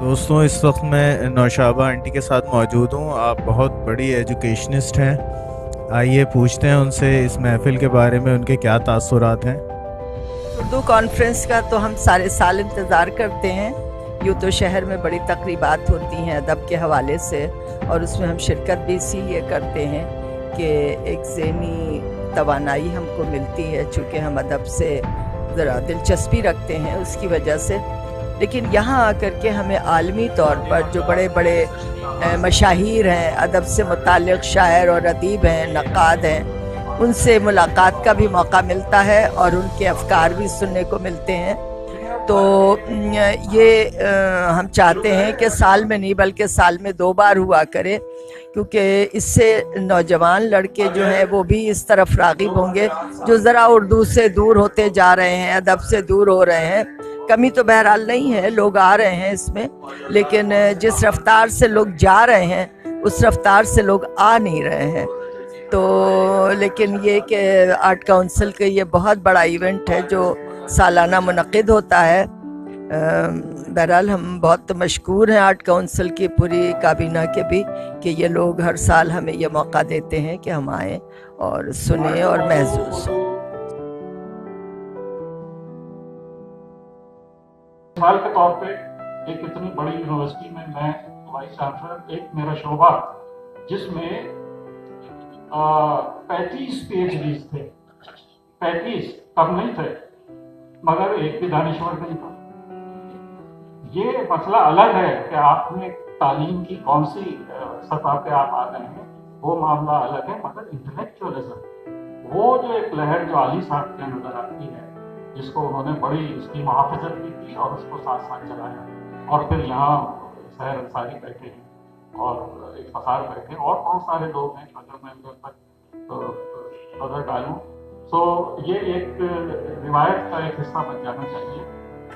دوستوں، اس وقت میں نوشابہ آنٹی کے ساتھ موجود ہوں. آپ بہت بڑی ایجوکیشنسٹ ہیں. آئیے پوچھتے ہیں ان سے اس محفل کے بارے میں ان کے کیا تاثرات ہیں. اردو کانفرنس کا تو ہم سارے سال انتظار کرتے ہیں. یوں تو شہر میں بڑی تقریبات ہوتی ہیں ادب کے حوالے سے، اور اس میں ہم شرکت بھی اسی لیے کرتے ہیں کہ ایک ذہنی توانائی ہم کو ملتی ہے، چونکہ ہم ادب سے ذرا دلچسپی رکھتے ہیں اس کی وجہ سے. لیکن یہاں آ کر کے ہمیں عالمی طور پر جو بڑے بڑے مشاہیر ہیں، ادب سے متعلق شاعر اور ادیب ہیں، نقاد ہیں، ان سے ملاقات کا بھی موقع ملتا ہے اور ان کے افکار بھی سننے کو ملتے ہیں. تو یہ ہم چاہتے ہیں کہ سال میں نہیں بلکہ سال میں 2 بار ہوا کرے، کیونکہ اس سے نوجوان لڑکے جو ہیں وہ بھی اس طرف راغب ہوں گے جو ذرا اردو سے دور ہوتے جا رہے ہیں، ادب سے دور ہو رہے ہیں. کمی تو بہرحال نہیں ہے، لوگ آ رہے ہیں اس میں، لیکن جس رفتار سے لوگ جا رہے ہیں اس رفتار سے لوگ آ نہیں رہے ہیں. تو لیکن یہ کہ آرٹ کونسل کا یہ بہت بڑا ایونٹ ہے جو سالانہ منعقد ہوتا ہے. بہرحال ہم بہت مشکور ہیں آرٹ کونسل کی پوری کابینہ کے بھی کہ یہ لوگ ہر سال ہمیں یہ موقع دیتے ہیں کہ ہم آئیں اور سنیں اور محظوظ ہوں. مثال کے طور پہ ایک اتنی بڑی یونیورسٹی میں وائس چانسلر، ایک میرا شعبہ جس میں 35 PhDs تھے. 35 کم نہیں تھے، مگر ایک بھی دانشور نہیں تھا. یہ مسئلہ الگ ہے کہ آپ نے تعلیم کی کون سی سطح پہ آپ آ گئے ہیں، وہ معاملہ الگ ہے. مگر انٹلیکچوئلزم، وہ جو ایک لہر جو علی صاحب کے نظر آتی ہے، جس کو انہوں نے بڑی اس کی محافظت بھی کی اور اس کو ساتھ ساتھ چلایا، اور پھر یہاں سحر انصاری بیٹھے ہیں اور ایک فخار بیٹھے ہیں اور بہت سارے لوگ ہیں. اگر میں ادھر تک نظر ڈالوں تو یہ ایک روایت کا ایک حصہ بن جانا چاہیے،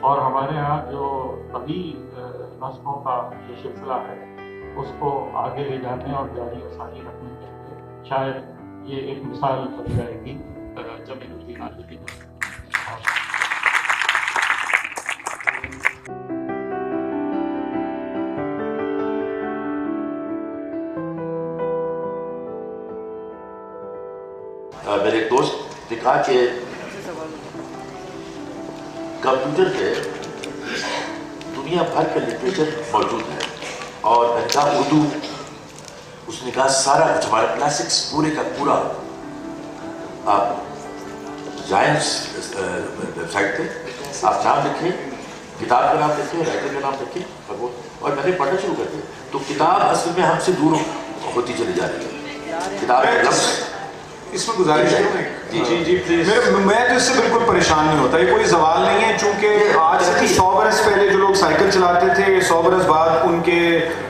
اور ہمارے یہاں جو طبی نسخوں کا جو سلسلہ ہے اس کو آگے لے جانے اور جاری و ساری رکھنے کے لیے شاید یہ ایک مثال بن جائے گی جمیل الدین علی کی. میرے ایک دوست نے کہا کہ کمپیوٹر پہ دنیا بھر کا لٹریچر موجود ہے، اور میں نے کہا اردو. اس نے کہا سارا کچھ ہمارا کلاسکس پورے کا پورا آپ جائیں ویب سائٹ پہ، آپ نام لکھیں، کتاب کا نام لکھیں، رائٹر کا نام لکھیں، اور میں نے پڑھنا شروع کر دیا. تو کتاب اصل میں ہم سے دور ہوتی چلی جا رہی ہے. کتاب اس میں گزارش ہے میں تو اس سے بالکل پریشان نہیں ہوتا. یہ کوئی سوال نہیں ہے، چونکہ آج سے 100 برس پہلے جو لوگ سائیکل چلاتے تھے، 100 برس بعد ان کے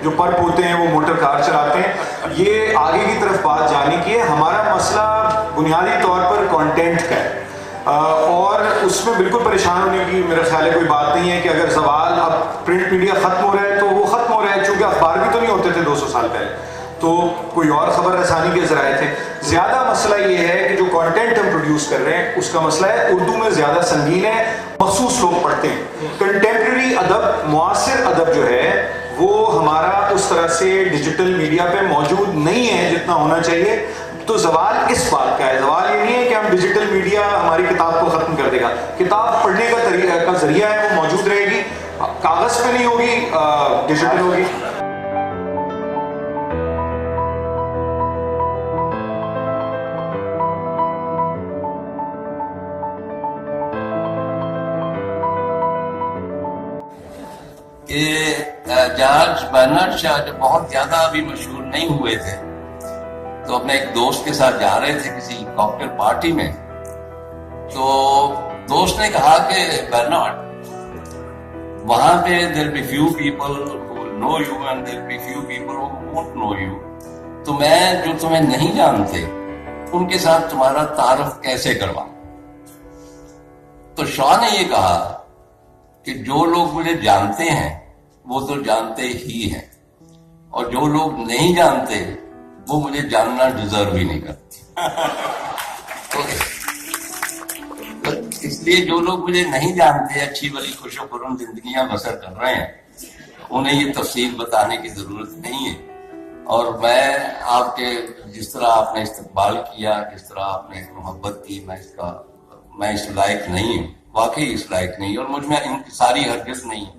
جو پر پوتے ہیں وہ موٹر کار چلاتے ہیں. یہ آگے کی طرف بات جانے کی ہے. ہمارا مسئلہ بنیادی طور پر کانٹینٹ کا ہے، اور اس میں بالکل پریشان ہونے کی میرا خیال ہے کوئی بات نہیں ہے کہ اگر سوال اب پرنٹ میڈیا ختم ہو رہا ہے تو وہ ختم ہو رہا ہے، چونکہ اخبار بھی تو نہیں ہوتے تھے 200 سال پہلے، تو کوئی اور خبر رسانی کے ذرائع تھے. زیادہ مسئلہ یہ ہے کہ جو کانٹینٹ ہم پروڈیوس کر رہے ہیں اس کا مسئلہ ہے اردو میں زیادہ سنگین ہے، مخصوص لوگ پڑھتے ہیں. کنٹمپریری ادب، معاصر ادب جو ہے وہ ہمارا اس طرح سے ڈیجیٹل میڈیا پہ موجود نہیں ہے جتنا ہونا چاہیے. تو زوال اس بات کا ہے، زوال یہ نہیں ہے کہ ہم ڈیجیٹل میڈیا ہماری کتاب کو ختم کر دے گا. کتاب پڑھنے کا طریقہ کا ذریعہ ہے وہ موجود رہے گی، کاغذ پہ نہیں ہوگی، ڈیجیٹل ہوگی. کہ جارج برنارڈ شاہ جب بہت زیادہ ابھی مشہور نہیں ہوئے تھے تو اپنے ایک دوست کے ساتھ جا رہے تھے کسی کاکٹیل پارٹی میں. تو دوست نے کہا کہ برنارڈ، وہاں پہ there be few people who will know you and there be few people who won't know you. تو میں جو تمہیں نہیں جانتے ان کے ساتھ تمہارا تعارف کیسے کرواؤں؟ تو شاہ نے یہ کہا کہ جو لوگ مجھے جانتے ہیں وہ تو جانتے ہی ہیں، اور جو لوگ نہیں جانتے وہ مجھے جاننا ڈیزرو ہی نہیں کرتے. تو اس لیے جو لوگ مجھے نہیں جانتے، اچھی بڑی خوش و خرم زندگیاں بسر کر رہے ہیں، انہیں یہ تفصیل بتانے کی ضرورت نہیں ہے. اور میں آپ کے جس طرح آپ نے استقبال کیا، جس طرح آپ نے محبت کی، میں اس لائق نہیں ہوں، واقعی اس لائق نہیں، اور مجھ میں انکساری ہرگز نہیں ہے.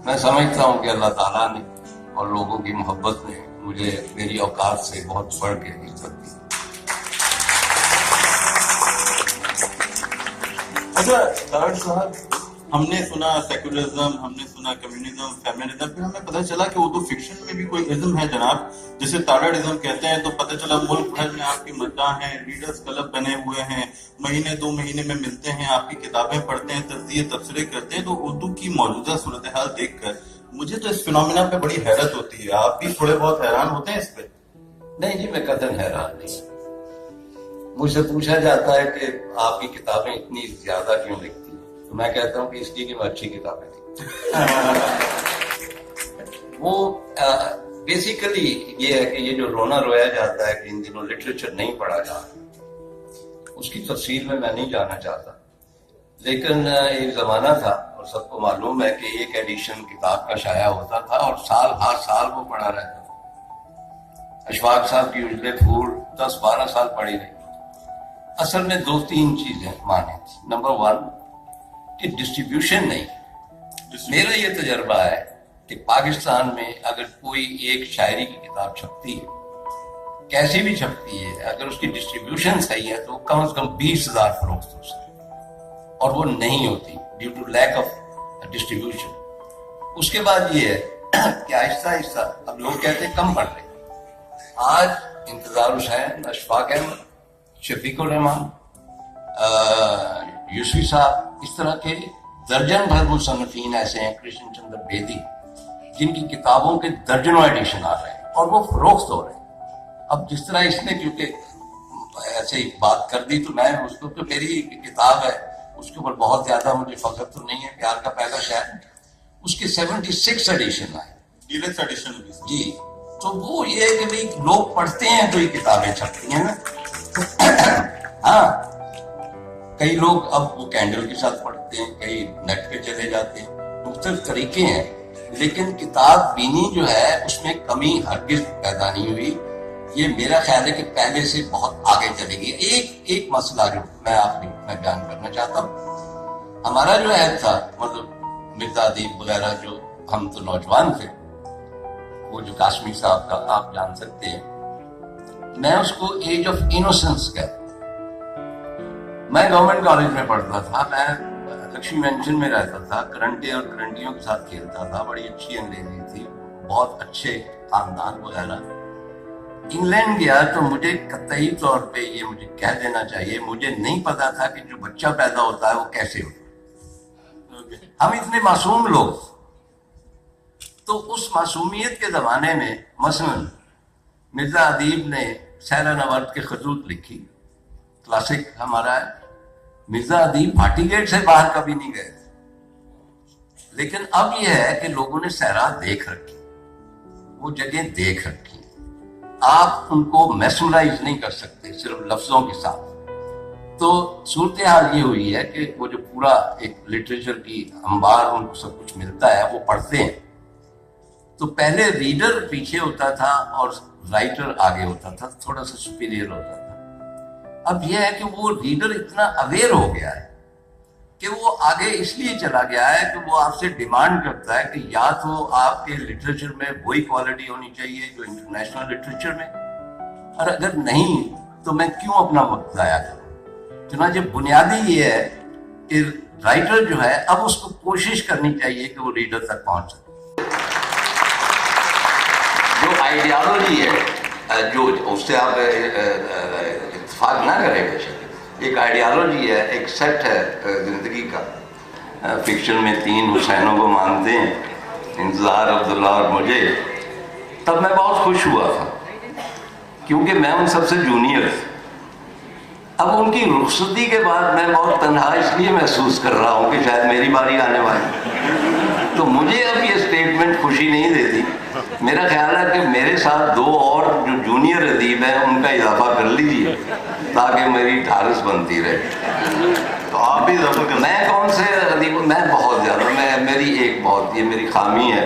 میں سمجھتا ہوں کہ اللہ تعالیٰ نے اور لوگوں کی محبت نے مجھے میری اوقات سے بہت بڑھ کے عزت دی. اچھا طارق صاحب، ہم نے سنا سیکولرزم، ہم نے سنا کمیونزم، فیمنزم، پھر ہمیں پتہ چلا کہ اردو فکشن میں بھی کوئی ازم ہے جناب جسے تارڑ کہتے ہیں. تو پتہ چلا ملک بھر میں آپ کی مداح ہیں، ریڈرز کلب بنے ہوئے ہیں، مہینے 2 مہینے میں ملتے ہیں، آپ کی کتابیں پڑھتے ہیں، تجزیے تبصرے کرتے ہیں. تو اردو کی موجودہ صورتحال دیکھ کر مجھے تو اس فنومینا پہ بڑی حیرت ہوتی ہے. آپ بھی تھوڑے بہت حیران ہوتے ہیں اس پہ؟ نہیں جی، میں قطعاً حیران نہیں. مجھ سے پوچھا جاتا ہے کہ آپ کی کتابیں اتنی زیادہ کیوں لکھتی ہیں، تو میں کہتا ہوں کہ اس لیے کہ میں اچھی کتابیں لکھتی ہوں. وہ بیسیکلی یہ ہے کہ یہ جو رونا رویا جاتا ہے کہ ان دنوں لٹریچر نہیں پڑھا جا رہا، اس کی تفصیل میں نہیں جانا چاہتا. لیکن ایک زمانہ تھا اور سب کو معلوم ہے کہ ایک ایڈیشن کتاب کا شائع ہوتا تھا اور ہر سال وہ پڑھا رہتا تھا. اشفاق صاحب کی اجلے پھول 10-12 سال پڑھی رہی. اصل میں 2-3 چیزیں مانے تھی. نمبر 1 کہ ڈسٹریبیوشن نہیں. میرا یہ تجربہ ہے کہ پاکستان میں اگر کوئی ایک شاعری کی کتاب چھپتی ہے، کیسی بھی چھپتی ہے، اگر اس کی ڈسٹریبیوشن صحیح ہے تو کم از کم 20,000 فروخت ہو سکتے، اور وہ نہیں ہوتی due to lack of distribution. اس کے بعد یہ ہے کہ آہستہ آہستہ اب لوگ کہتے ہیں کم پڑھ رہے. آج انتظار حسین، اشفاق احمد، شفیق الرحمان، یوسفی صاحب، اس طرح کے درجن بھر مصنفین ایسے ہیں، کرشن چندر بیدی، جن کی کتابوں کے درجنوں ایڈیشن آ رہے ہیں اور وہ فروخت ہو رہے ہیں. اب جس طرح اس نے کیونکہ ایسے ہی بات کر دی تو میں اس کو، تو میری کتاب ہے اس کے اوپر بہت زیادہ مجھے فخر تو نہیں ہے. پیار کا پہلا شہر، اس کے 76 ایڈیشن آئے، ڈیلکس ایڈیشن بھی. جی. تو وہ یہ ہے کہ بھائی لوگ پڑھتے ہیں تو یہ کتابیں چھپتی ہیں نا. ہاں، کئی لوگ اب وہ کینڈل کے ساتھ پڑھتے ہیں، کئی نیٹ پہ چلے جاتے ہیں، مختلف طریقے ہیں. لیکن کتاب بینی جو ہے اس میں کمی ہرگز پیدا نہیں ہوئی. یہ میرا خیال ہے کہ پہلے سے بہت آگے چلے گی. ایک مسئلہ جو میں بیان کرنا چاہتا ہوں، ہمارا جو عہد تھا، مطلب مرزا ادیب وغیرہ، جو ہم تو نوجوان تھے، وہ جو کاشمی صاحب کا آپ جان سکتے ہیں، میں اس کو ایج آف انوسنس کہتا. میں گورنمنٹ کالج میں پڑھتا تھا، میں لکشمی مینشن میں رہتا تھا، کرنٹے اور کرنٹیوں کے ساتھ کھیلتا تھا، بڑی اچھی انگریزی تھی، بہت اچھے خاندان وغیرہ. انگلینڈ گیا تو مجھے قطعی طور پہ یہ مجھے کہہ دینا چاہیے، مجھے نہیں پتا تھا کہ جو بچہ پیدا ہوتا ہے وہ کیسے ہوتا ہے. ہم اتنے معصوم لوگ. تو اس معصومیت کے زمانے میں مثلا مرزا ادیب نے سیرا نورد کے خطوط لکھی، کلاسک ہمارا ہے. مرزا ادیب بھاٹی گیٹ سے باہر کبھی نہیں گئے تھے. لیکن اب یہ ہے کہ لوگوں نے سیرا دیکھ رکھی، وہ جگہ دیکھ رکھی. آپ ان کو میسمرائز نہیں کر سکتے صرف لفظوں کے ساتھ. تو صورتحال یہ ہوئی ہے کہ وہ جو پورا ایک لٹریچر کی انبار ان کو سب کچھ ملتا ہے، وہ پڑھتے ہیں. تو پہلے ریڈر پیچھے ہوتا تھا اور رائٹر آگے ہوتا تھا، تھوڑا سا سپیریئر ہوتا تھا. اب یہ ہے کہ وہ ریڈر اتنا اویئر ہو گیا ہے کہ وہ آگے اس لیے چلا گیا ہے کہ وہ آپ سے ڈیمانڈ کرتا ہے کہ یا تو آپ کے لٹریچر میں وہی کوالٹی ہونی چاہیے جو انٹرنیشنل لٹریچر میں، اور اگر نہیں تو میں کیوں اپنا وقت ضائع کروں. چنانچہ بنیادی یہ ہے کہ رائٹر جو ہے اب اس کو کوشش کرنی چاہیے کہ وہ ریڈر تک پہنچ سکے. جو آئیڈیالوجی ہے، جو اس سے آپ اتفاق نہ کریں بے شک، ایک آئیڈیالوجی ہے، ایک سیٹ ہے زندگی کا. فکشن میں 3 حسینوں کو مانتے ہیں، انتظار، عبداللہ اور مجھے. تب میں بہت خوش ہوا تھا کیونکہ میں ان سب سے جونیئر تھا. اب ان کی رخصتی کے بعد میں بہت تنہا اس لیے محسوس کر رہا ہوں کہ شاید میری باری آنے والی. تو مجھے اب یہ اسٹیٹمنٹ خوشی نہیں دیتی. میرا خیال ہے کہ میرے ساتھ 2 اور جو جونیئر ادیب ہیں ان کا اضافہ کر لیجیے تاکہ میری ڈھارس بنتی رہے. تو آپ بھی میں کون سے ادیب، میں بہت زیادہ، میری ایک بہت، یہ میری خامی ہے